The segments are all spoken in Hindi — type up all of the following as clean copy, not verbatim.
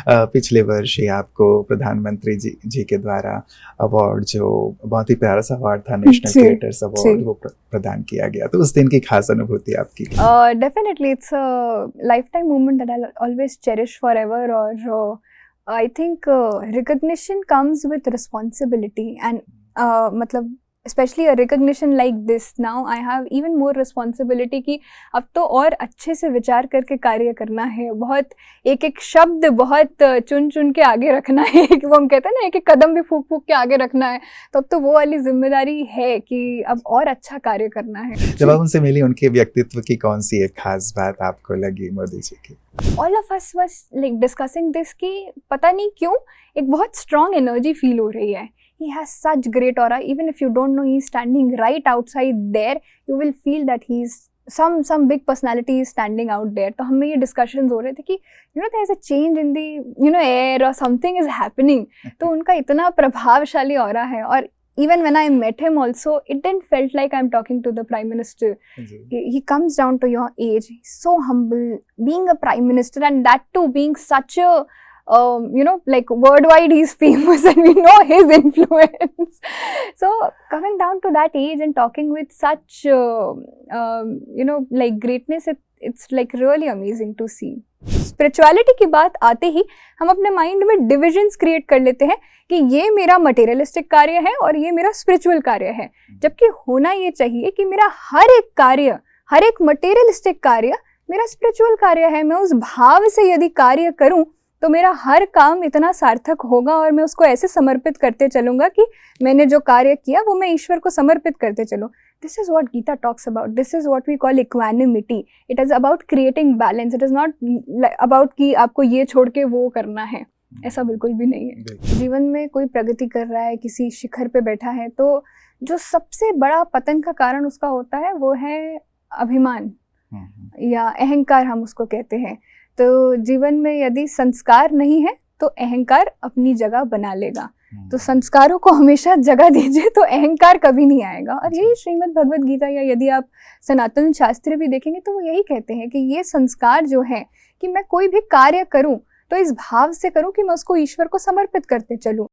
पिछले वर्ष ही आपको प्रधानमंत्री जी के द्वारा अवार्ड, जो बहुत ही प्यारा सा अवार्ड था, नेशनल क्रिएटर्स अवार्ड, वो प्रदान किया गया। तो उस दिन की खास अनुभूति आपकी? Definitely it's a life time moment that I always cherish forever. और I think recognition comes with responsibility and मतलब especially a recognition like this, now I have even more responsibility कि अब तो और अच्छे से विचार करके कार्य करना है, बहुत एक एक शब्द बहुत चुन चुन के आगे रखना है कि वो हम कहते हैं ना, एक एक कदम भी फूक फूक के आगे रखना है। तो अब तो वो वाली जिम्मेदारी है कि अब और अच्छा कार्य करना है। जब आप उनसे मिली, उनके व्यक्तित्व की कौन सी एक खास बात आपको लगी मोदी जी की? All of us was like discussing this कि पता नहीं क्यों एक बहुत strong energy feel हो रही है। He has such great aura. Even if you don't know he's standing right outside there, you will feel that he's some big personality is standing out there. तो हमें ये discussions हो रहे थे कि there's a change in the air or something is happening. तो उनका इतना प्रभावशाली aura है। और even when I met him also, it didn't felt like I'm talking to the Prime Minister. He comes down to your age. He's so humble, being a Prime Minister, and that too being such a like worldwide he's famous and we know his influence. So coming down to that age and talking with such like greatness, it's like really amazing to see. Spirituality की बात आते ही हम अपने माइंड में डिविजन्स क्रिएट कर लेते हैं कि ये मेरा मटेरियलिस्टिक कार्य है और ये मेरा स्पिरिचुअल कार्य है, जबकि होना ये चाहिए कि मेरा हर एक कार्य, हर एक मटेरियलिस्टिक कार्य मेरा स्पिरिचुअल कार्य है। मैं उस भाव से यदि कार्य करूं तो मेरा हर काम इतना सार्थक होगा और मैं उसको ऐसे समर्पित करते चलूंगा कि मैंने जो कार्य किया वो मैं ईश्वर को समर्पित करते चलूं। This is what Gita talks about, this is what we call equanimity. It is about creating balance, it is not about कि आपको ये छोड़ के वो करना है, ऐसा बिल्कुल भी नहीं है। जीवन में कोई प्रगति कर रहा है, किसी शिखर पे बैठा है, तो जो सबसे बड़ा पतन का कारण उसका होता है वो है अभिमान या अहंकार, हम उसको कहते हैं। तो जीवन में यदि संस्कार नहीं है तो अहंकार अपनी जगह बना लेगा। तो संस्कारों को हमेशा जगह दीजिए तो अहंकार कभी नहीं आएगा। और यही श्रीमद् भगवद गीता या यदि आप सनातन शास्त्र भी देखेंगे तो वो यही कहते हैं कि ये संस्कार जो है कि मैं कोई भी कार्य करूं तो इस भाव से करूं कि मैं उसको ईश्वर को समर्पित करते चलूं।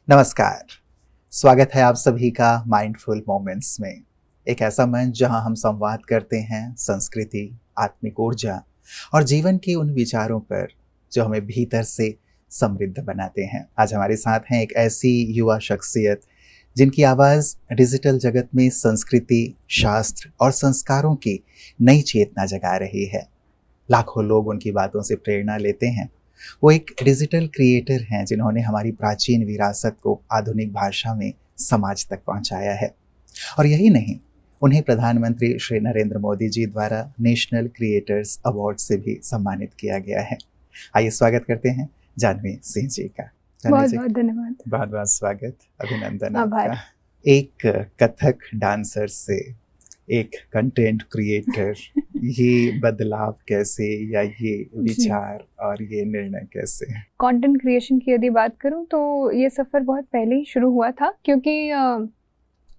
नमस्कार, स्वागत है आप सभी का माइंडफुल मोमेंट्स में, एक ऐसा मंच जहां हम संवाद करते हैं संस्कृति, आत्मिक ऊर्जा और जीवन के उन विचारों पर जो हमें भीतर से समृद्ध बनाते हैं। आज हमारे साथ हैं एक ऐसी युवा शख्सियत जिनकी आवाज़ डिजिटल जगत में संस्कृति, शास्त्र और संस्कारों की नई चेतना जगा रही है। लाखों लोग उनकी बातों से प्रेरणा लेते हैं। वो एक डिजिटल क्रिएटर हैं जिन्होंने हमारी प्राचीन विरासत को आधुनिक भाषा में समाज तक पहुंचाया है। और यही नहीं, उन्हें प्रधानमंत्री श्री नरेंद्र मोदी जी द्वारा नेशनल क्रिएटर्स अवार्ड से भी सम्मानित किया गया है। आइए स्वागत करते हैं जानवी सिंह जी का। बहुत बहुत धन्यवाद, बहुत बहुत स्वागत, अभिनंदन आपका। एक कथक डांसर से एक कंटेंट क्रिएटर, ये बदलाव कैसे, या ये विचार और ये निर्णय कैसे? कंटेंट क्रिएशन की यदि बात करूं तो ये सफ़र बहुत पहले ही शुरू हुआ था, क्योंकि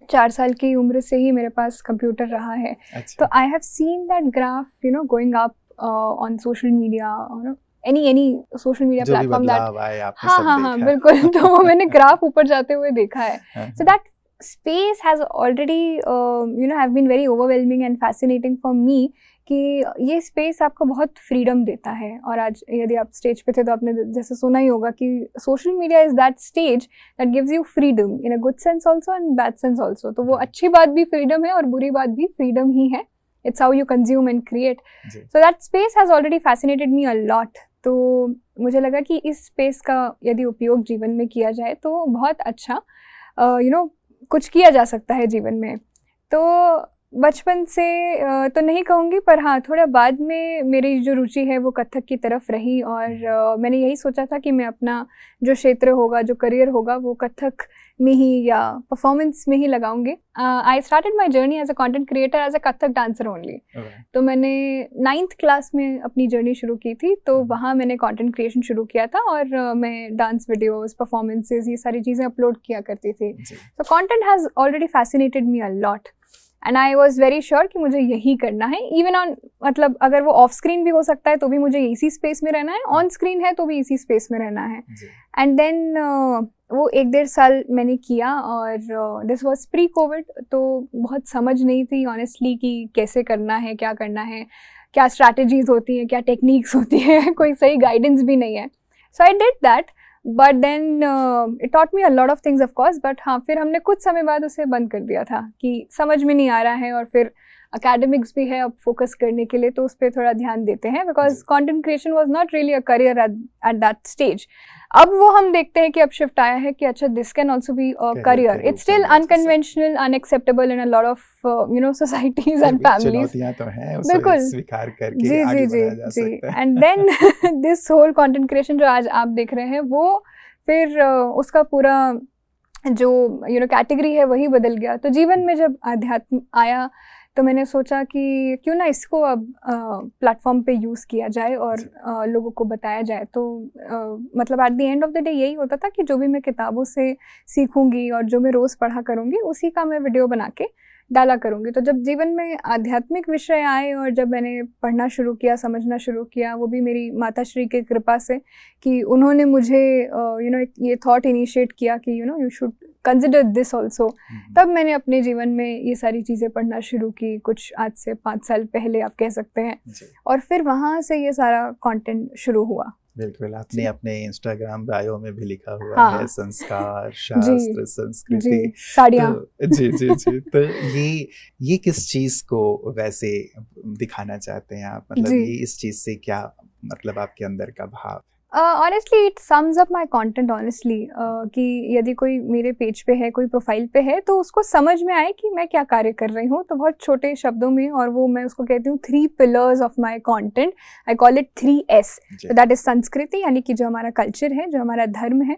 4 साल की उम्र से ही मेरे पास कंप्यूटर रहा है। तो I have seen that graph going up on social media और any social media platform that, हाँ बिल्कुल। तो वो मैंने ग्राफ ऊपर जाते हुए देखा है। So that space has already have been very overwhelming and fascinating for me कि ये स्पेस आपको बहुत फ्रीडम देता है। और आज यदि आप स्टेज पे थे तो आपने जैसे सुना ही होगा कि social media is that stage that gives you freedom in a good sense also and bad sense also. तो वो अच्छी बात भी फ्रीडम है और बुरी बात भी फ्रीडम ही है। It's how you consume and create. So that space has already fascinated me a lot. तो मुझे लगा कि इस स्पेस का यदि उपयोग जीवन में किया जाए तो बहुत अच्छा कुछ किया जा सकता है जीवन में। तो बचपन से तो नहीं कहूँगी, पर हाँ थोड़ा बाद में मेरी जो रुचि है वो कथक की तरफ रही। और मैंने यही सोचा था कि मैं अपना जो क्षेत्र होगा, जो करियर होगा, वो कथक में ही या परफॉर्मेंस में ही लगाऊंगी। I started my journey as a content creator as a Kathak dancer only. तो मैंने 9th क्लास में अपनी जर्नी शुरू की थी। तो वहाँ मैंने कंटेंट क्रिएशन शुरू किया था और मैं डांस वीडियोस, परफॉर्मेंसेज, ये सारी चीज़ें अपलोड किया करती थी। तो content has already fascinated me a lot. And I was very sure कि मुझे यही करना है, इवन ऑन, मतलब अगर वो ऑफ स्क्रीन भी हो सकता है तो भी मुझे इसी स्पेस में रहना है, ऑन स्क्रीन है तो भी इसी स्पेस में रहना है. एंड देन वो 1-1.5 साल मैंने किया, और दिस वॉज प्री कोविड, तो बहुत समझ नहीं थी ऑनेस्टली कि कैसे करना है, क्या करना है, क्या स्ट्रैटेजीज होती हैं, क्या टेक्निक्स होती है, कोई सही गाइडेंस भी नहीं है. So I did that, but then it taught me a lot of things of course. But हाँ, फिर हमने कुछ समय बाद उसे बंद कर दिया था कि समझ में नहीं आ रहा है, और फिर अकेडमिक्स भी है अब फोकस करने के लिए, तो उस पर थोड़ा ध्यान देते हैं, because content creation was not really a career at that stage. अब वो हम देखते हैं कि अब शिफ्ट आया है कि अच्छा, this can also be a career. It's still unconventional, unacceptable in a lot of societies and families. चुनौतियां तो हैं, बिल्कुल, स्वीकार करके आगे बढ़ा जा सकता है. And then this whole content creation जो आज आप देख रहे हैं, वो फिर उसका पूरा जो कैटेगरी है वही बदल गया. तो जीवन में जब अध्यात्म आया तो मैंने सोचा कि क्यों ना इसको अब प्लेटफॉर्म पे यूज़ किया जाए और लोगों को बताया जाए. तो मतलब at the end of the day यही होता था कि जो भी मैं किताबों से सीखूंगी और जो मैं रोज़ पढ़ा करूंगी, उसी का मैं वीडियो बना के डाला करूंगी. तो जब जीवन में आध्यात्मिक विषय आए और जब मैंने पढ़ना शुरू किया, समझना शुरू किया, वो भी मेरी माताश्री की कृपा से कि उन्होंने मुझे ये थॉट इनिशिएट किया कि you should consider this also, तब मैंने अपने जीवन में ये सारी चीज़ें पढ़ना शुरू की, कुछ आज से 5 साल पहले आप कह सकते हैं. और फिर वहाँ से ये सारा कंटेंट शुरू हुआ. बिल्कुल, आपने अपने इंस्टाग्राम बायो में भी लिखा हुआ है संस्कार, शास्त्र, संस्कृति, साड़ियाँ. जी जी जी. तो ये किस चीज़ को वैसे दिखाना चाहते हैं आप, मतलब ये इस चीज़ से क्या, मतलब आपके अंदर का भाव? Honestly it sums up my content honestly, कि यदि कोई मेरे पेज पे है, कोई प्रोफाइल पे है, तो उसको समझ में आए कि मैं क्या कार्य कर रही हूँ, तो बहुत छोटे शब्दों में, और वो मैं उसको कहती हूँ 3 pillars of my content. I call it 3S. That is संस्कृति, यानी कि जो हमारा कल्चर है, जो हमारा धर्म है.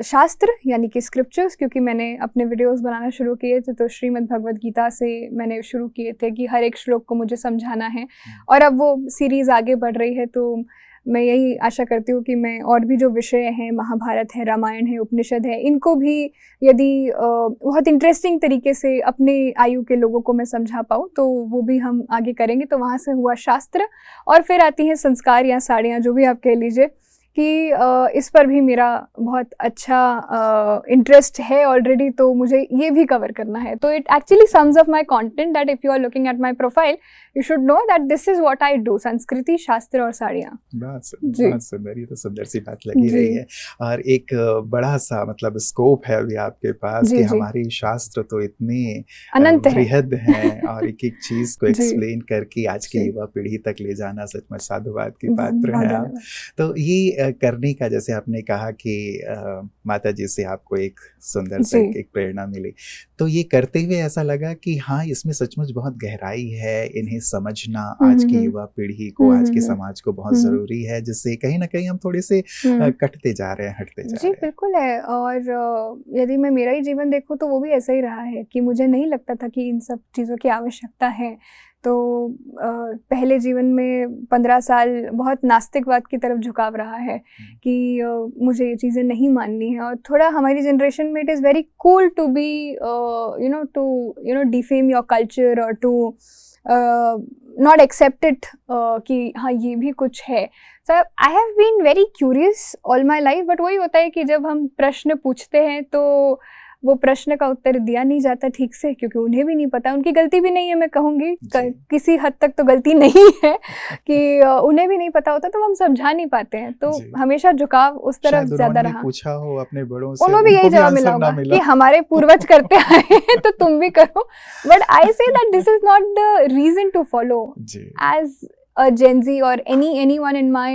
शास्त्र यानी कि स्क्रिप्चर्स, क्योंकि मैंने अपने वीडियोस बनाना शुरू किए थे तो श्रीमद् भगवद गीता से मैंने शुरू किए थे कि हर एक श्लोक को मुझे समझाना है, और अब वो सीरीज़ आगे बढ़ रही है, तो मैं यही आशा करती हूँ कि मैं और भी जो विषय हैं, महाभारत है, रामायण है, उपनिषद है, इनको भी यदि बहुत इंटरेस्टिंग तरीके से अपने आयु के लोगों को मैं समझा पाऊँ, तो वो भी हम आगे करेंगे. तो वहाँ से हुआ शास्त्र, और फिर आती हैं संस्कार या साड़ियाँ, जो भी आप कह लीजिए, कि इस पर भी मेरा बहुत अच्छा इंटरेस्ट है ऑलरेडी, तो मुझे ये भी कवर करना है. तो it actually sums up my content that if you are looking at my profile, you should know that this is what I do. संस्कृति, शास्त्र और साड़ियाँ. बहुत सुंदर, ये तो सुंदर सी बात लगी रही है. और एक बड़ा सा मतलब स्कोप है अभी आपके पास कि हमारी शास्त्र तो इतने अनंत बृहद हैं, और एक एक चीज़ को एक्सप्लेन करके आज की युवा पीढ़ी तक ले जाना सच में साधुवाद की पात्र है आप. तो ये करने का, जैसे आपने कहा कि माता जी से आपको एक सुंदर सा एक प्रेरणा मिली, तो ये करते हुए ऐसा लगा कि हाँ, इसमें सचमुच बहुत गहराई है, इन्हें समझना आज की युवा पीढ़ी को, आज के समाज को बहुत ज़रूरी है, जिससे कहीं ना कहीं हम थोड़े से कटते जा रहे हैं, हटते जा रहे हैं. जी बिल्कुल है. और यदि मैं मेरा ही जीवन देखूँ तो वो भी ऐसा ही रहा है कि मुझे नहीं लगता था कि इन सब चीज़ों की आवश्यकता है. तो पहले जीवन में 15 साल बहुत नास्तिकवाद की तरफ झुकाव रहा है कि मुझे ये चीज़ें नहीं माननी है. और थोड़ा हमारी जनरेशन में it is very cool to be to defame your culture और टू नॉट एक्सेप्ट इट कि हाँ, ये भी कुछ है. So I have been very curious all my life, but वही होता है कि जब हम प्रश्न पूछते हैं तो वो प्रश्न का उत्तर दिया नहीं जाता ठीक से, क्योंकि उन्हें भी नहीं पता. उनकी गलती भी नहीं है, मैं कहूँगी किसी हद तक तो गलती नहीं है कि उन्हें भी नहीं पता होता, तो हम समझा नहीं पाते हैं. तो हमेशा झुकाव उस तरफ ज्यादा रहा. पूछा हो अपने बड़ों से, उन्होंने भी यही जवाब मिला होगा कि हमारे पूर्वज करते आए हैं तो तुम भी करो. But I say that this is not the reason to follow. As a Gen Z or anyone in my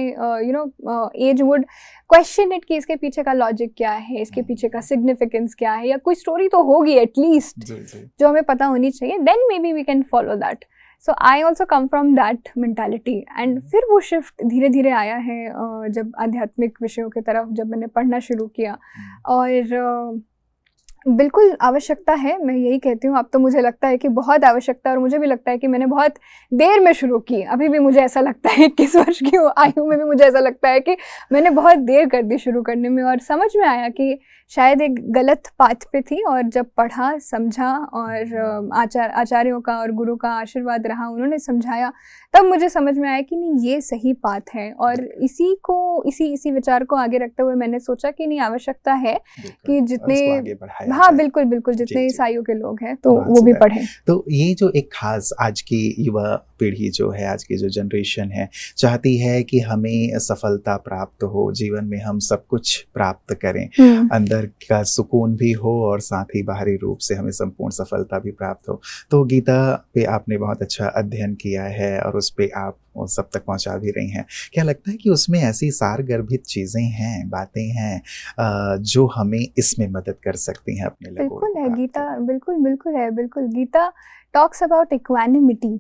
age would question it कि इसके पीछे का लॉजिक क्या है, इसके पीछे का सिग्निफिकेंस क्या है, या कोई स्टोरी तो होगी एटलीस्ट जो हमें पता होनी चाहिए. Then maybe we can follow that. So I also come from that mentality. And फिर वो शिफ्ट धीरे धीरे आया है जब आध्यात्मिक विषयों की तरफ जब मैंने पढ़ना शुरू किया. और बिल्कुल आवश्यकता है, मैं यही कहती हूँ। अब तो मुझे लगता है कि बहुत आवश्यकता है, और मुझे भी लगता है कि मैंने बहुत देर में शुरू की। अभी भी मुझे ऐसा लगता है 21 वर्ष की आयु में भी मुझे ऐसा लगता है कि मैंने बहुत देर कर दी शुरू करने में, और समझ में आया कि शायद एक गलत पाथ पे थी। और जब पढ़ा, समझा, और आचार्यों का और गुरु का आशीर्वाद रहा, उन्होंने समझाया, तब मुझे समझ में आया कि नहीं, ये सही पाथ है। और इसी विचार को आगे रखते हुए मैंने सोचा कि नहीं, आवश्यकता है कि जितने, हाँ बिल्कुल बिल्कुल, जितने इस आयु के लोग हैं तो वो भी पढ़ें। तो ये जो एक खास आज की युवा पीढ़ी जो है, आज की जो जनरेशन है, चाहती है कि हमें सफलता प्राप्त हो, जीवन में हम सब कुछ प्राप्त करें, अंदर का सुकून भी हो और साथ ही बाहरी रूप से हमें संपूर्ण सफलता भी प्राप्त हो। तो गीता पे आपने बहुत अच्छा अध्ययन किया है और उस पे आप सब तक पहुंचा भी रही हैं। क्या लगता है कि उसमें ऐसी सारगर्भित चीज़ें हैं, बातें हैं जो हमें इसमें मदद कर सकती हैं अपने लोगों को? बिल्कुल है गीता, बिल्कुल है, बिल्कुल। Gita talks about equanimity.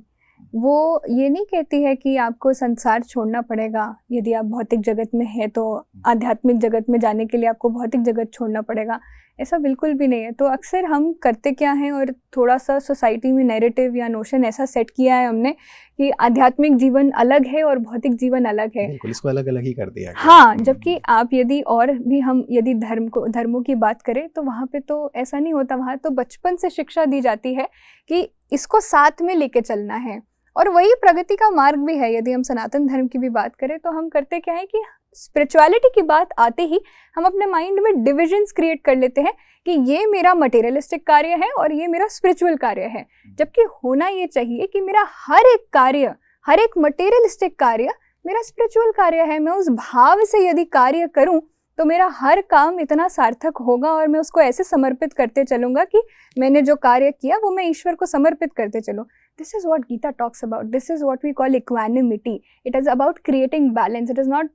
वो ये नहीं कहती है कि आपको संसार छोड़ना पड़ेगा, यदि आप भौतिक जगत में है तो आध्यात्मिक जगत में जाने के लिए आपको भौतिक जगत छोड़ना पड़ेगा, ऐसा बिल्कुल भी नहीं है। तो अक्सर हम करते क्या हैं, और थोड़ा सा सोसाइटी में नैरेटिव या नोशन ऐसा सेट किया है हमने कि आध्यात्मिक जीवन अलग है और भौतिक जीवन अलग है। बिल्कुल, इसको अलग अलग ही कर दिया गया। हाँ, जबकि आप यदि और भी हम यदि धर्मों की बात करें तो वहाँ पे तो ऐसा नहीं होता। वहाँ तो बचपन से शिक्षा दी जाती है कि इसको साथ में लेके चलना है, और वही प्रगति का मार्ग भी है। यदि हम सनातन धर्म की भी बात करें तो हम करते क्या है कि स्पिरिचुअलिटी की बात आते ही हम अपने माइंड में डिविजन्स क्रिएट कर लेते हैं कि ये मेरा मटेरियलिस्टिक कार्य है और ये मेरा स्पिरिचुअल कार्य है। जबकि होना ये चाहिए कि मेरा हर एक कार्य, हर एक मटेरियलिस्टिक कार्य मेरा स्पिरिचुअल कार्य है। मैं उस भाव से यदि कार्य करूं तो मेरा हर काम इतना सार्थक होगा, और मैं उसको ऐसे समर्पित करते चलूंगा कि मैंने जो कार्य किया वो मैं ईश्वर को समर्पित करते चलूं। This is what Gita talks about. This is what we call equanimity. It is about creating balance. It is not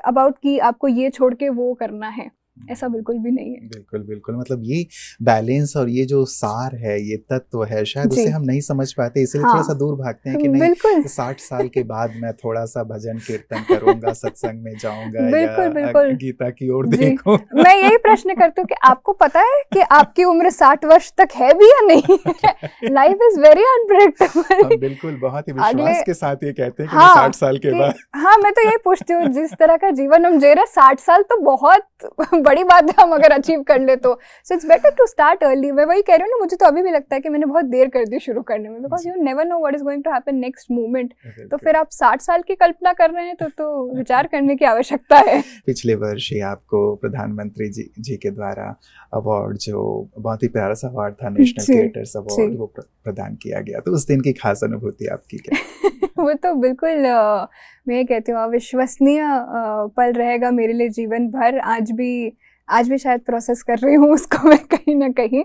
about कि आपको ये छोड़ के वो करना है, ऐसा बिल्कुल भी नहीं है। बिल्कुल बिल्कुल, मतलब ये बैलेंस और ये जो सार है, ये तत्व है, शायद उसे हम नहीं समझ पाते, इसलिए थोड़ा सा दूर भागते हैं कि नहीं 60 साल के बाद मैं थोड़ा सा भजन कीर्तन करूंगा, सत्संग में जाऊंगा, या गीता की ओर देखूं। मैं यही प्रश्न करती हूँ कि आपको पता है कि आपकी उम्र 60 वर्ष तक है भी या नहीं? Life is very unpredictable. बिल्कुल, बहुत ही विश्वास के साथ ये कहते हैं कि 60 साल के बाद। हाँ, मैं तो यही पूछती हूँ, जिस तरह का जीवन हम जी रहे, 60 साल तो बहुत बड़ी बात है हम अगर अचीव कर ले तो। So it's better to start early. मैं वही कह रही हूँ ना, मुझे तो अभी भी लगता है कि मैंने बहुत देर कर दी शुरू करने में, because you never know what is going to happen next moment. तो फिर आप 60 साल की कल्पना कर रहे हैं तो विचार करने की आवश्यकता है। पिछले वर्ष ही आपको प्रधानमंत्री जी के द्वारा अवार्ड, जो बहुत ही प्यारा सा अवार्ड था, नेशनल क्रिएटर्स अवार्ड, वो प्रदान किया गया। तो उस दिन की खास अनुभूति आपकी क्या? वो तो बिल्कुल मैं कहती हूँ अविश्वसनीय पल रहेगा मेरे लिए जीवन भर। आज भी शायद प्रोसेस कर रही हूँ उसको मैं कहीं ना कहीं।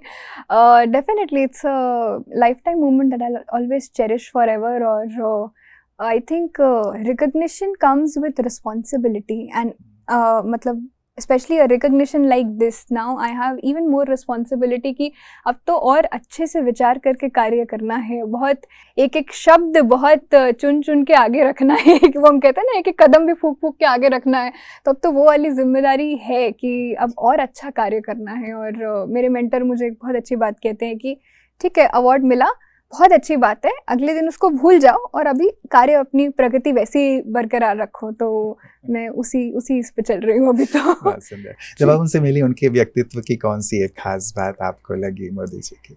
Definitely it's a life time moment that I always cherish forever. और I think recognition comes with responsibility, and मतलब especially a recognition like this, now I have even more responsibility कि अब तो और अच्छे से विचार करके कार्य करना है, बहुत एक एक शब्द बहुत चुन चुन के आगे रखना है कि वो हम कहते हैं ना, एक एक कदम भी फूक फूक के आगे रखना है। तो अब तो वो वाली जिम्मेदारी है कि अब और अच्छा कार्य करना है। और मेरे मेंटर मुझे एक बहुत अच्छी बात कहते हैं कि ठीक है, अवार्ड मिला, बहुत अच्छी बात है, अगले दिन उसको भूल जाओ और अभी कार्य, अपनी प्रगति वैसी बरकरार रखो। तो मैं उसी इस पे चल रही हूँ अभी तो। जब आप उनसे मिली, उनके व्यक्तित्व की कौन सी एक खास बात आपको लगी मोदी जी की?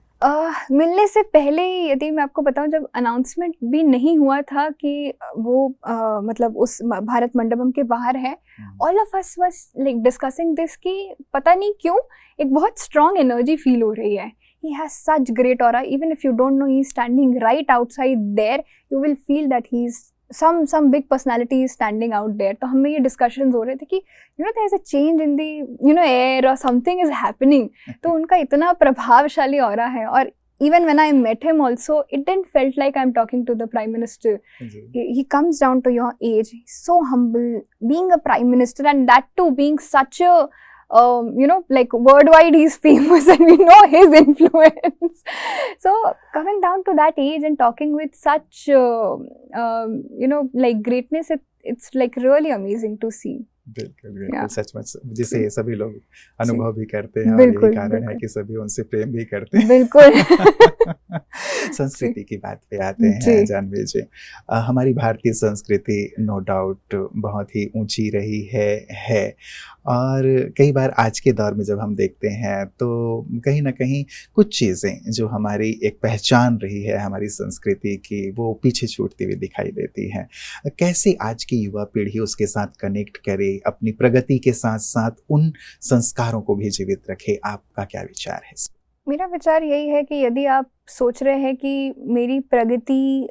मिलने से पहले ही यदि मैं आपको बताऊं, जब अनाउंसमेंट भी नहीं हुआ था कि वो मतलब उस भारत मंडपम के बाहर है, all of us was like discussing this कि पता नहीं क्यों एक बहुत स्ट्रॉन्ग एनर्जी फील हो रही है। He has such great aura. Even if you don't know he's standing right outside there, you will feel that he's some big personality is standing out there. तो हमें ये discussions हो रहे थे कि there's a change in the air or something is happening. तो उनका इतना प्रभावशाली aura है। और even when I met him also, it didn't felt like I'm talking to the Prime Minister. He comes down to your age. He's so humble, being a Prime Minister, and that too being such a like worldwide he's famous and we know his influence. So coming down to that age and talking with such like greatness, it's like really amazing to see. बिल्कुल, बिल्कुल, या सचमुच जिसे सभी लोग अनुभव भी करते हैं और यही बिल्कुल कारण है बिल्कुल कि सभी उनसे प्रेम भी करते हैं। बिल्कुल जी संस्कृति की बात पे आते जी हैं जानवी जी। हमारी भारतीय संस्कृति नो डाउट बहुत ही ऊँची रही है और कई बार आज के दौर में जब हम देखते हैं तो कहीं न कहीं कुछ चीज़ें जो हमारी एक पहचान रही है हमारी संस्कृति की, वो पीछे छूटती हुई दिखाई देती हैं। कैसे आज की युवा पीढ़ी उसके साथ कनेक्ट करे, अपनी प्रगति के साथ-साथ उन संस्कारों को भी जीवित रखे? आपका क्या विचार है इस मेरा विचार यही है कि यदि आप सोच रहे हैं कि मेरी प्रगति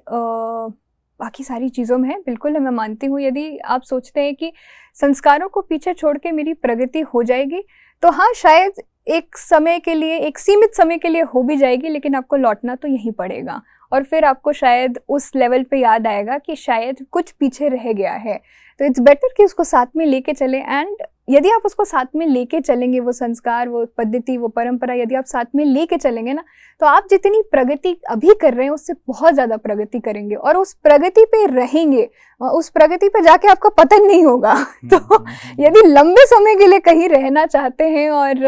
बाकी सारी चीज़ों में है, बिल्कुल है, मैं मानती हूँ। यदि आप सोचते हैं कि संस्कारों को पीछे छोड़ के मेरी प्रगति हो जाएगी, तो हाँ, शायद एक समय के लिए, एक सीमित समय के लिए हो भी जाएगी, लेकिन आपको लौटना तो यहीं पड़ेगा। और फिर आपको शायद उस लेवल पे याद आएगा कि शायद कुछ पीछे रह गया है। तो इट्स बेटर कि उसको साथ में लेके चलें। एंड यदि आप उसको साथ में लेके चलेंगे, वो संस्कार, वो पद्धति, वो परंपरा यदि आप साथ में लेके चलेंगे ना, तो आप जितनी प्रगति अभी कर रहे हैं उससे बहुत ज़्यादा प्रगति करेंगे और उस प्रगति पे रहेंगे। उस प्रगति पे जाके आपका पतन नहीं होगा। तो यदि लंबे समय के लिए कहीं रहना चाहते हैं और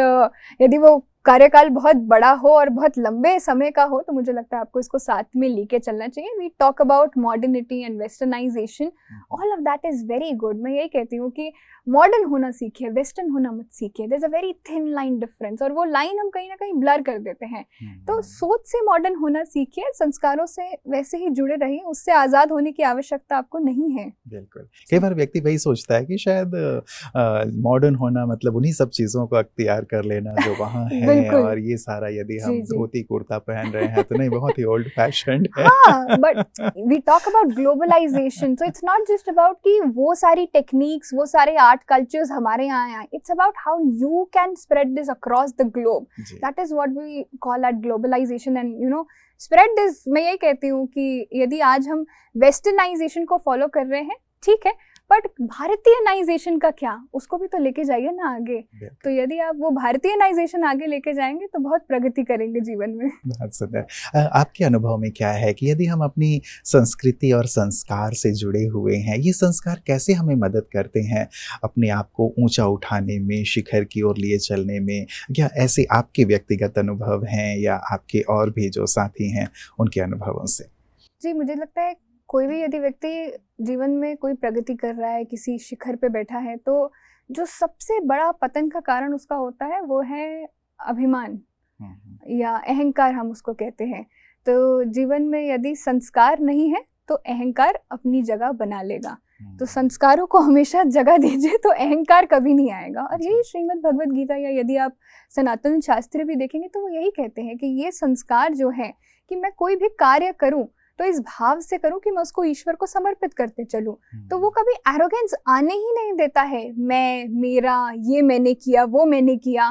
यदि वो कार्यकाल बहुत बड़ा हो और बहुत लंबे समय का हो, तो मुझे लगता है आपको इसको साथ में लेके चलना चाहिए। We talk about modernity and westernisation, all of that is very good. मैं यही कहती हूँ कि मॉडर्न होना सीखिए, वेस्टर्न होना मत सीखिए। There is a very thin line difference, और वो लाइन हम कहीं ना कहीं ब्लर कर देते हैं। तो सोच से मॉडर्न होना सीखिए, संस्कारों से वैसे ही जुड़े रहिए, उससे आज़ाद होने की आवश्यकता आपको नहीं है। बिल्कुल। कई बार व्यक्ति वही सोचता है कि शायद मॉडर्न होना मतलब उन्हीं सब चीज़ों को अख्तियार कर लेना जो वहाँ है बिल्कुल और ये सारा यदि हम जी जी धोती कुर्ता पहन रहे हैं तो नहीं, बहुत ही ओल्ड फैशन्ड है। हाँ, but we talk about globalisation, so it's not just about कि वो सारी टेक्निक्स, वो सारे आर्ट कल्चर्स हमारे यहाँ आए। It's about how you can spread this across the globe. जी। That is what we call at globalisation. And you know, spread this, मैं यही कहती हूँ कि यदि आज हम वेस्टर्नाइजेशन को फॉलो कर रहे हैं, ठीक है, बट भारतीयनाइजेशन का क्या, उसको भी तो लेके जाइए ना आगे। तो यदि आप वो भारतीयनाइजेशन आगे लेके जाएंगे तो बहुत प्रगति करेंगे जीवन में। बहुत सुंदर। आपके अनुभव में क्या है कि यदि हम अपनी संस्कृति और संस्कार से जुड़े हुए हैं, ये संस्कार कैसे हमें मदद करते हैं अपने आप को ऊंचा उठाने में, शिखर की ओर लिए चलने में? क्या ऐसे आपके व्यक्तिगत अनुभव हैं या आपके और भी जो साथी हैं उनके अनुभवों से? जी, मुझे लगता है कोई भी यदि व्यक्ति जीवन में कोई प्रगति कर रहा है, किसी शिखर पे बैठा है, तो जो सबसे बड़ा पतन का कारण उसका होता है वो है अभिमान या अहंकार, हम उसको कहते हैं। तो जीवन में यदि संस्कार नहीं है तो अहंकार अपनी जगह बना लेगा। तो संस्कारों को हमेशा जगह दीजिए तो अहंकार कभी नहीं आएगा। और यही श्रीमद् भगवद गीता या यदि आप सनातन शास्त्र भी देखेंगे तो वो यही कहते हैं कि ये संस्कार जो है कि मैं कोई भी कार्य करूं तो इस भाव से करूं कि मैं उसको ईश्वर को समर्पित करते चलूं। तो वो कभी एरोगेंस आने ही नहीं देता है, मैं, मेरा, ये मैंने किया, वो मैंने किया,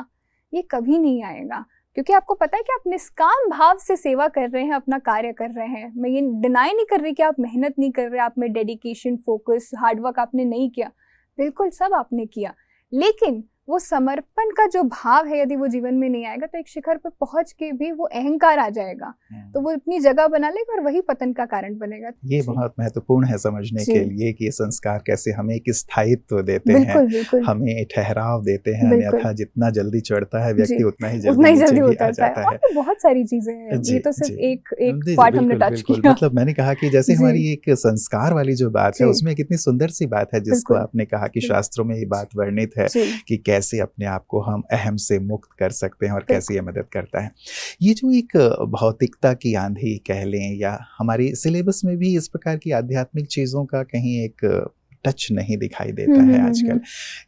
ये कभी नहीं आएगा। क्योंकि आपको पता है कि आप निष्काम भाव से सेवा कर रहे हैं, अपना कार्य कर रहे हैं। मैं ये डिनाई नहीं कर रही कि आप मेहनत नहीं कर रहे, आप में डेडिकेशन, फोकस, हार्डवर्क आपने नहीं किया, बिल्कुल सब आपने किया, लेकिन वो समर्पण का जो भाव है यदि वो जीवन में नहीं आएगा तो एक शिखर पर पहुंच के भी वो अहंकार आ जाएगा, तो वो अपनी जगह बना लेगा और वही पतन का कारण बनेगा। ये बहुत महत्वपूर्ण है समझने के लिए कि ये संस्कार कैसे हमें एक स्थायित्व देते बिल्कुल, हैं, हमें ठहराव देते हैं, अन्यथा जितना जल्दी चढ़ता है व्यक्ति उतना ही जल्दी नीचे भी आ जाता है। और भी बहुत सारी चीजें हैं, ये तो सिर्फ एक पार्ट हमने टच किया। मतलब मैंने कहा कि जैसे हमारी एक संस्कार वाली जो बात है उसमें कितनी सुंदर सी बात है जिसको आपने कहा कि शास्त्रों में ये बात वर्णित है कि कैसे अपने आप को हम अहम से मुक्त कर सकते हैं और कैसे ये मदद करता है। ये जो एक भौतिकता की आंधी कह लें या हमारे सिलेबस में भी इस प्रकार की आध्यात्मिक चीज़ों का कहीं एक टच नहीं दिखाई देता है आजकल।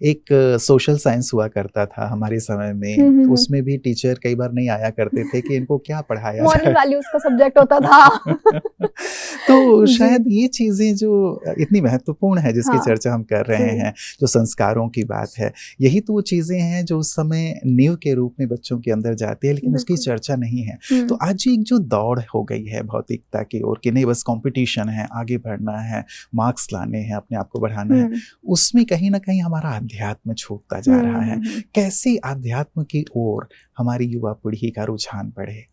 एक सोशल साइंस हुआ करता था हमारे समय में, उसमें भी टीचर कई बार नहीं आया करते थे कि इनको क्या पढ़ाया मॉरल वैल्यूज का सब्जेक्ट होता था। तो शायद ये चीज़ें जो इतनी महत्वपूर्ण है जिसकी चर्चा हम कर रहे हैं, जो संस्कारों की बात है, यही तो वो चीज़ें हैं जो उस समय नींव के रूप में बच्चों के अंदर जाती है, लेकिन उसकी चर्चा नहीं है। तो आज एक जो दौड़ हो गई है भौतिकता की ओर कि नहीं बस कंपटीशन है, आगे बढ़ना है, मार्क्स लाने हैं, अपने आप को बढ़ाना है, उसमें कहीं ना कहीं हमारा अध्यात्म छूटता जा रहा है। कैसे अध्यात्म की ओर हमारी युवा पीढ़ी का रुझान बढ़े?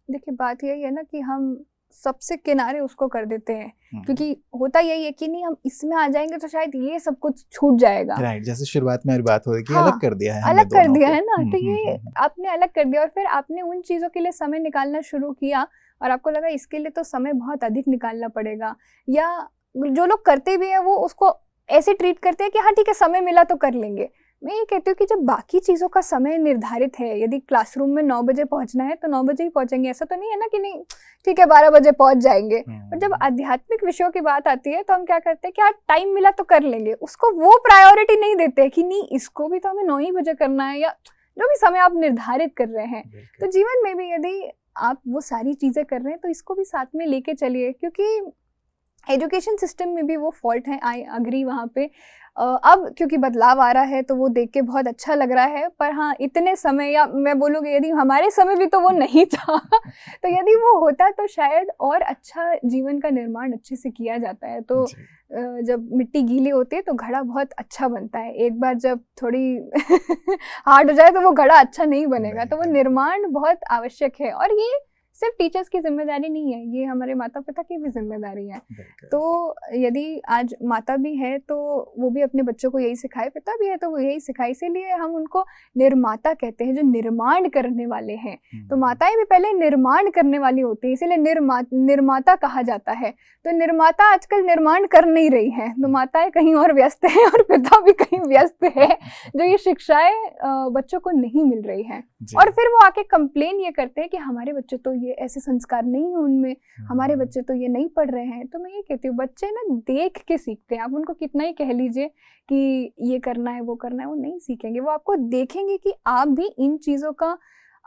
देखिए, बात यही है ना कि हम सबसे किनारे उसको कर देते हैं, क्योंकि होता यही है कि नहीं हम इसमें आ जाएंगे तो शायद ये सब कुछ छूट जाएगा। राइट, जैसे शुरुआत में बात हो रही कि हाँ, अलग कर दिया है, अलग कर दिया है ना, तो ये आपने अलग कर दिया और फिर आपने उन चीज़ों के लिए समय निकालना शुरू किया और आपको लगा इसके लिए तो समय बहुत अधिक निकालना पड़ेगा, या जो लोग करते भी हैं वो उसको ऐसे ट्रीट करते हैं कि हाँ ठीक है समय मिला तो कर लेंगे। मैं ये कहती हूँ कि जब बाकी चीज़ों का समय निर्धारित है, यदि क्लासरूम में 9 बजे पहुँचना है तो 9 बजे ही पहुँचेंगे, ऐसा तो नहीं है ना कि नहीं ठीक है 12 बजे पहुँच जाएंगे। पर जब आध्यात्मिक विषयों की बात आती है तो हम क्या करते हैं कि हाँ टाइम मिला तो कर लेंगे, उसको वो प्रायोरिटी नहीं देते कि नहीं इसको भी तो हमें 9 ही बजे करना है, या जो भी समय आप निर्धारित कर रहे हैं। तो जीवन में भी यदि आप वो सारी चीज़ें कर रहे हैं तो इसको भी साथ में लेके चलिए, क्योंकि एजुकेशन सिस्टम में भी वो फॉल्ट है, आई अग्री वहाँ पे। अब क्योंकि बदलाव आ रहा है तो वो देख के बहुत अच्छा लग रहा है, पर हाँ इतने समय, या मैं बोलूँगी यदि हमारे समय भी तो वो नहीं था तो यदि वो होता तो शायद और अच्छा जीवन का निर्माण अच्छे से किया जाता है। तो जब मिट्टी गीली होती है तो घड़ा बहुत अच्छा बनता है, एक बार जब थोड़ी हार्ड हो जाए तो वो घड़ा अच्छा नहीं बनेगा। तो वो निर्माण बहुत आवश्यक है और ये सिर्फ टीचर्स की जिम्मेदारी नहीं है, ये हमारे माता पिता की भी जिम्मेदारी है। तो यदि आज माता भी है तो वो भी अपने बच्चों को यही सिखाए, पिता भी है तो वो यही सिखाए, इसीलिए हम उनको निर्माता कहते हैं, जो निर्माण करने वाले हैं। तो माताएं भी पहले निर्माण करने वाली होती है, इसीलिए निर्माता कहा जाता है। तो निर्माता आजकल निर्माण कर नहीं रही है, तो माताएं कहीं और व्यस्त है और पिता भी कहीं व्यस्त है, जो ये शिक्षाएं बच्चों को नहीं मिल रही है। और फिर वो आके कंप्लेन ये करते हैं कि हमारे बच्चे तो ये ऐसे संस्कार नहीं है उनमें, हमारे बच्चे तो ये नहीं पढ़ रहे हैं। तो मैं ये कहती हूँ बच्चे ना देख के सीखते हैं, आप उनको कितना ही कह लीजिए कि ये करना है वो करना है, वो नहीं सीखेंगे, वो आपको देखेंगे कि आप भी इन चीज़ों का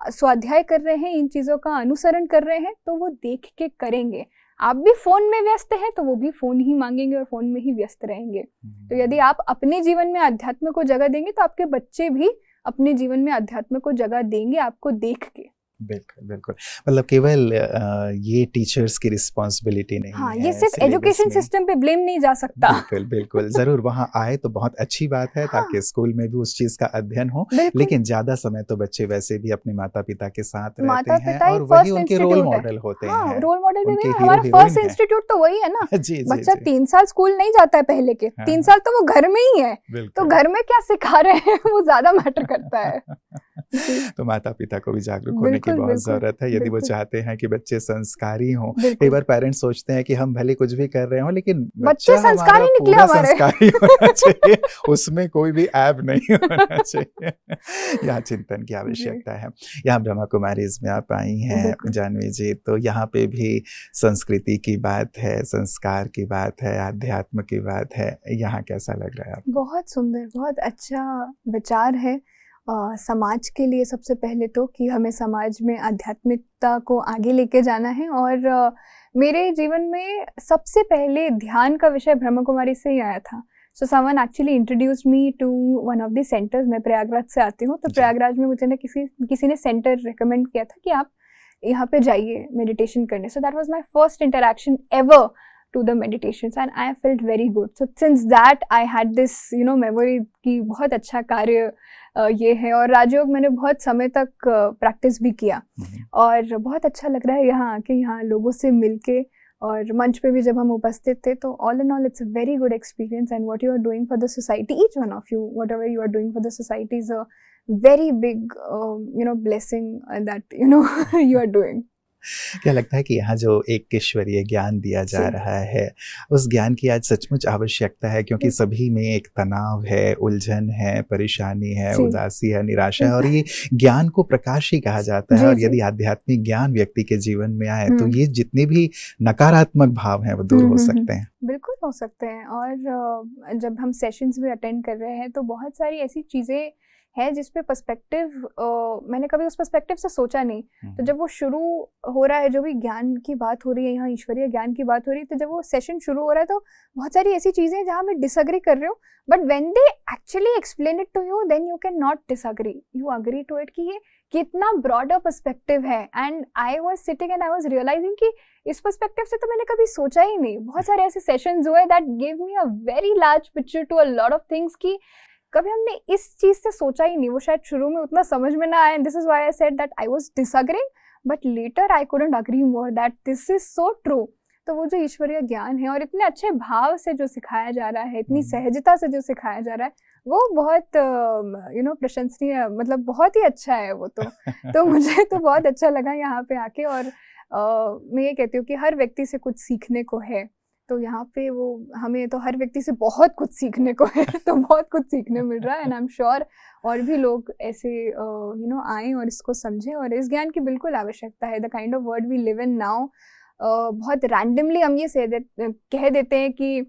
स्वाध्याय कर रहे हैं, इन चीज़ों का अनुसरण कर रहे हैं, तो वो देख के करेंगे। आप भी फोन में व्यस्त हैं तो वो भी फोन ही मांगेंगे और फोन में ही व्यस्त रहेंगे। तो यदि आप अपने जीवन में अध्यात्म को जगह देंगे तो आपके बच्चे भी अपने जीवन में अध्यात्म को जगह देंगे आपको देख के। बिल्कुल बिल्कुल, मतलब केवल ये टीचर्स की रिस्पॉन्सिबिलिटी नहीं हाँ, है, ये सिर्फ एजुकेशन सिस्टम पे ब्लेम नहीं जा सकता। बिल्कुल बिल्कुल, जरूर वहाँ आए तो बहुत अच्छी बात है, हाँ, ताकि स्कूल में भी उस चीज का अध्ययन हो, लेकिन ज्यादा समय तो बच्चे वैसे भी अपने माता पिता के साथ रहते हैं और वही उनके रोल मॉडल होते हैं। रोल मॉडल भी हमारा फर्स्ट इंस्टीट्यूट तो वही है ना। बच्चा 3 साल स्कूल नहीं जाता है पहले के, 3 साल तो वो घर में ही है, तो घर में क्या सिखा रहे हैं वो ज्यादा मैटर करता है। तो माता पिता को भी जागरूक होने की बहुत जरूरत है, यदि वो चाहते हैं कि बच्चे संस्कारी हों। कई बार पेरेंट्स सोचते हैं कि हम भले कुछ भी कर रहे हो, लेकिन बच्चा संस्कारी निकले हमारे, संस्कारी होना चाहिए, उसमें कोई भी ऐब नहीं होना चाहिए। यहाँ चिंतन की आवश्यकता है। यहाँ ब्रह्मा कुमारीज में आप आई हैं जानवी जी, तो यहाँ पे भी संस्कृति की बात है, संस्कार की बात है, आध्यात्म की बात है, यहाँ कैसा लग रहा है आपको? बहुत सुंदर, बहुत अच्छा विचार है समाज के लिए। सबसे पहले तो कि हमें समाज में आध्यात्मिकता को आगे लेके जाना है, और मेरे जीवन में सबसे पहले ध्यान का विषय ब्रह्मा कुमारी से ही आया था। So someone actually introduced me to one of the centres. मैं प्रयागराज से आती हूँ, तो प्रयागराज में मुझे ना किसी ने सेंटर रिकमेंड किया था कि आप यहाँ पे जाइए मेडिटेशन करने। So that was my first interaction ever to the meditations and I felt very good. So since that I had this memory कि बहुत अच्छा कार्य ये है, और राजयोग मैंने बहुत समय तक प्रैक्टिस भी किया और बहुत अच्छा लग रहा है यहाँ आके, यहाँ लोगों से मिलके, और मंच पे भी जब हम उपस्थित थे तो all in all it's a very good experience. And what you are doing for the society, each one of you, whatever you are doing for the society is a very big blessing that you are doing. क्या लगता है कि यहाँ जो एक ईश्वरीय ज्ञान दिया जा रहा है, उस ज्ञान की आज सचमुच आवश्यकता है, क्योंकि सभी में एक तनाव है, उलझन है, परेशानी है, उदासी है, निराशा है, और ये ज्ञान को प्रकाश ही कहा जाता है। और यदि आध्यात्मिक ज्ञान व्यक्ति के जीवन में आए तो ये जितने भी नकारात्मक भाव हैं वो दूर हो सकते हैं। बिल्कुल हो सकते हैं। और जब हम सेशंस भी अटेंड कर रहे हैं तो बहुत सारी ऐसी चीज़ें है जिस पे पर्सपेक्टिव मैंने कभी उस पर्सपेक्टिव से सोचा नहीं। तो जब वो शुरू हो रहा है, जो भी ज्ञान की बात हो रही है, यहाँ ईश्वरीय ज्ञान की बात हो रही है, तो जब वो सेशन शुरू हो रहा है तो बहुत सारी ऐसी चीज़ें हैं जहाँ मैं डिसएग्री कर रही हूँ, but when they actually explain it to you then you can not disagree, you agree to it कि ये कितना ब्रॉडर पर्सपेक्टिव है। And I was sitting and I was realising कि इस पर्सपेक्टिव से तो मैंने कभी सोचा ही नहीं। बहुत सारे ऐसे सेशंस हुए that give me a very large picture to a lot of things कि कभी हमने इस चीज़ से सोचा ही नहीं। वो शायद शुरू में उतना समझ में ना आया, this is why I said that I was disagreeing, but later I couldn't agree more that this is so true. तो वो जो ईश्वरीय ज्ञान है और इतने अच्छे भाव से जो सिखाया जा रहा है, इतनी सहजता से जो सिखाया जा रहा है, वो बहुत प्रशंसनीय, मतलब बहुत ही अच्छा है वो तो मुझे तो बहुत अच्छा लगा यहाँ पे आके। और मैं ये कहती हूँ कि हर व्यक्ति से कुछ सीखने को है, तो यहाँ पे वो हमें तो हर व्यक्ति से बहुत कुछ सीखने को है तो बहुत कुछ सीखने मिल रहा है। एंड आई एम श्योर और भी लोग ऐसे आएँ और इसको समझें, और इस ज्ञान की बिल्कुल आवश्यकता है। The kind of world we live in now, बहुत रैंडमली हम ये कह देते हैं कि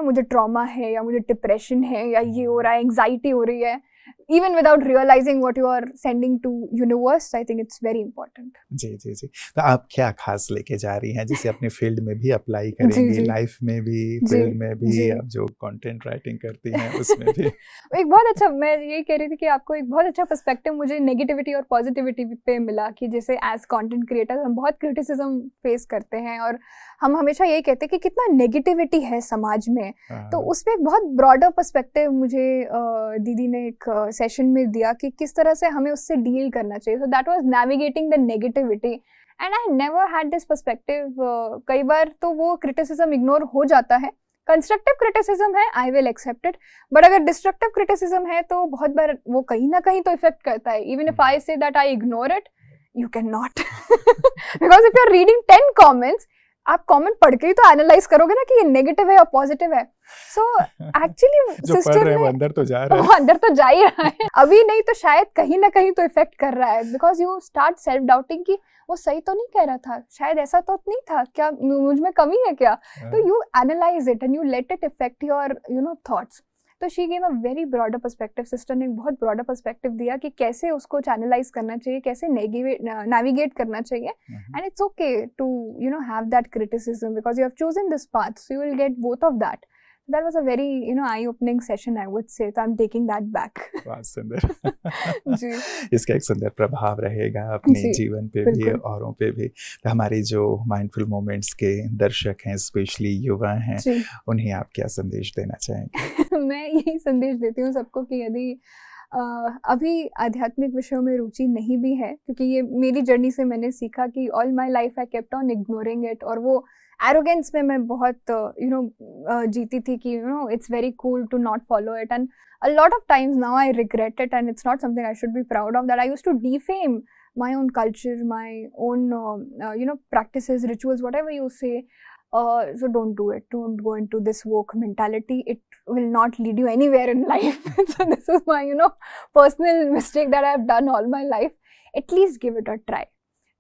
मुझे ट्रॉमा है या मुझे डिप्रेशन है या ये हो रहा है, एंग्जाइटी हो रही है, even without realizing what you are sending to universe. I think it's very important. जी जी जी। तो आप क्या खास लेके जा रही हैं जिसे अपने फील्ड में भी अप्लाई करेंगी, लाइफ में भी, फील्ड में भी, आप जो कंटेंट राइटिंग करती हैं उसमें भी? एक बहुत अच्छा, मैं यही कह रही थी कि आपको एक बहुत अच्छा पर्सपेक्टिव मुझे नेगेटिविटी और पॉजिटिविटी पे मिला कि जैसे एज कंटेंट क्रिएटर हम बहुत क्रिटिसिज्म फेस करते हैं और हम हमेशा यही कहते हैं कि कितना नेगेटिविटी है समाज में। तो उसमें एक बहुत ब्रॉडर पर्सपेक्टिव मुझे दीदी ने एक सेशन में दिया कि किस तरह से हमें उससे डील करना चाहिए। So that was navigating the negativity and I never had this perspective. कई बार तो वो क्रिटिसिज्म इग्नोर हो जाता है, कंस्ट्रक्टिव क्रिटिसिज्म है I will accept it, but अगर डिस्ट्रक्टिव क्रिटिसिज्म है तो बहुत बार वो कहीं ना कहीं तो इफेक्ट करता है। Even if I say that I ignore it, you can not, because if you are reading 10 comments, आप कमेंट पढ़ के ही तो एनालाइज करोगे ना कि ये नेगेटिव है या पॉजिटिव है। सो एक्चुअली सिस्टर ने अंदर तो जा रहा है, अंदर तो जा ही रहा है, अभी नहीं तो शायद कहीं ना कहीं तो इफेक्ट कर रहा है, because you start self doubting कि वो सही तो नहीं कह रहा था, शायद ऐसा तो नहीं था, क्या मुझ में कमी है क्या? तो you analyse it and you let it effect your thoughts. तो she gave a very broader perspective, sister ने एक बहुत ब्रॉडर पर्सपेक्टिव दिया कि कैसे उसको चैनलाइज करना चाहिए, कैसे नेविगेट करना चाहिए। And it's okay to have that criticism because you have chosen this path, so you will get both of that. That was a very eye-opening session, I would say. So I'm taking that back. बहुत सुंदर। जी। इसका एक सुंदर प्रभाव रहेगा अपने जीवन पे भी, औरों पे भी। तो हमारी जो माइंडफुल मोमेंट्स के दर्शक हैं, स्पेशली युवा हैं, उन्हें आप क्या संदेश देना चाहेंगे? मैं यही संदेश देती हूँ सबको कि यदि अभी आध्यात्मिक विषयों में रुचि नहीं भी है, क्योंकि ये मेरी जर्नी से मैंने सीखा कि all my life I kept on ignoring it, और वो एरोगेंस में मैं बहुत जीती थी कि it's very cool to not follow it, and a lot of times now I regret it and it's not something I should be proud of, that I used to defame my own culture, my own practices, rituals, whatever you say. So don't do it. Don't go into this woke mentality. It will not lead you anywhere in life. So this is my personal mistake that I have done all my life. At least give it a try.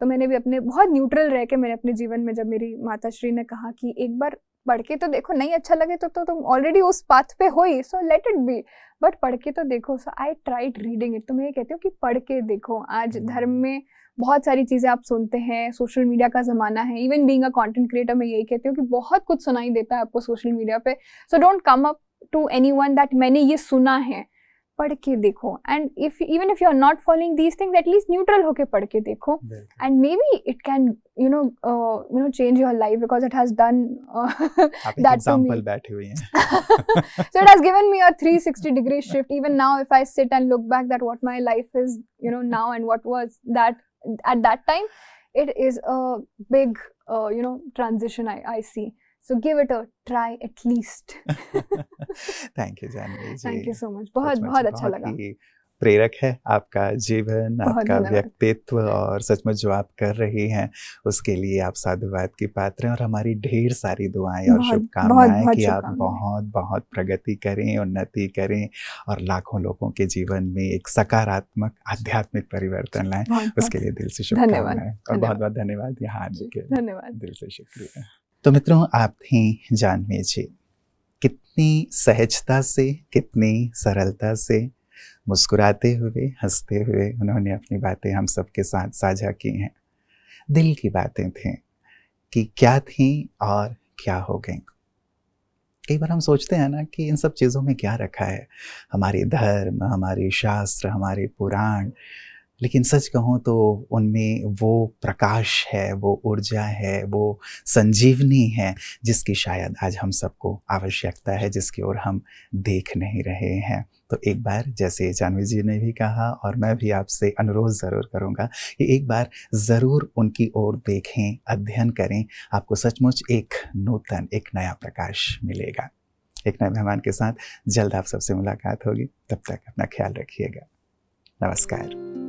तो मैंने भी अपने बहुत न्यूट्रल रह के मैंने अपने जीवन में, जब मेरी माता श्री ने कहा कि एक बार पढ़ के तो देखो, नहीं अच्छा लगे तो तुम ऑलरेडी उस पाथ पे हो ही, so let it be, but पढ़ के तो देखो। So I tried reading it. तो मैं ये कहती हूँ कि पढ़ के देखो। आज धर्म में बहुत सारी चीज़ें आप सुनते हैं, सोशल मीडिया का ज़माना है, even being a content creator मैं यही कहती हूँ कि बहुत कुछ सुनाई देता है आपको सोशल मीडिया पे। So don't come up to anyone that मैंने ये सुना है, पढ़ के देखो। And even if you are not following these things, at least neutral होके पढ़ के देखो, and maybe it can change your life, because it has done that to me. बैठी हुई हैं। So it has given me a 360-degree shift. Even now, if I sit and look back at what my life is, now and what was that at that time, it is a big, transition I see. So give it a try at least. Thank you, Janvi ji. Thank you so much. बहुत अच्छा लगा। प्रेरक है आपका जीवन, आपका व्यक्तित्व, और सचमुच जो आप कर रही हैं उसके लिए आप साधुवाद की पात्र हैं, और हमारी ढेर सारी दुआएं और शुभकामनाएं कि आप बहुत बहुत प्रगति करें, उन्नति करें, और लाखों लोगों के जीवन में एक सकारात्मक आध्यात्मिक परिवर्तन लाएं। उसके लिए दिल से शुभकामनाएं, और बहुत बहुत धन्यवाद यहाँ आने के। धन्यवाद, दिल से शुक्रिया। तो मित्रों, आप थी जानवी जी। कितनी सहजता से, कितनी सरलता से, मुस्कुराते हुए, हंसते हुए उन्होंने अपनी बातें हम सबके साथ साझा की हैं। दिल की बातें थीं कि क्या थीं और क्या हो गईं। कई बार हम सोचते हैं ना कि इन सब चीज़ों में क्या रखा है, हमारे धर्म, हमारे शास्त्र, हमारे पुराण, लेकिन सच कहूँ तो उनमें वो प्रकाश है, वो ऊर्जा है, वो संजीवनी है जिसकी शायद आज हम सबको आवश्यकता है, जिसकी ओर हम देख नहीं रहे हैं। तो एक बार जैसे जानवी जी ने भी कहा और मैं भी आपसे अनुरोध ज़रूर करूँगा कि एक बार ज़रूर उनकी ओर देखें, अध्ययन करें, आपको सचमुच एक नूतन, एक नया प्रकाश मिलेगा। एक नए मेहमान के साथ जल्द आप सबसे मुलाकात होगी, तब तक अपना ख्याल रखिएगा। नमस्कार।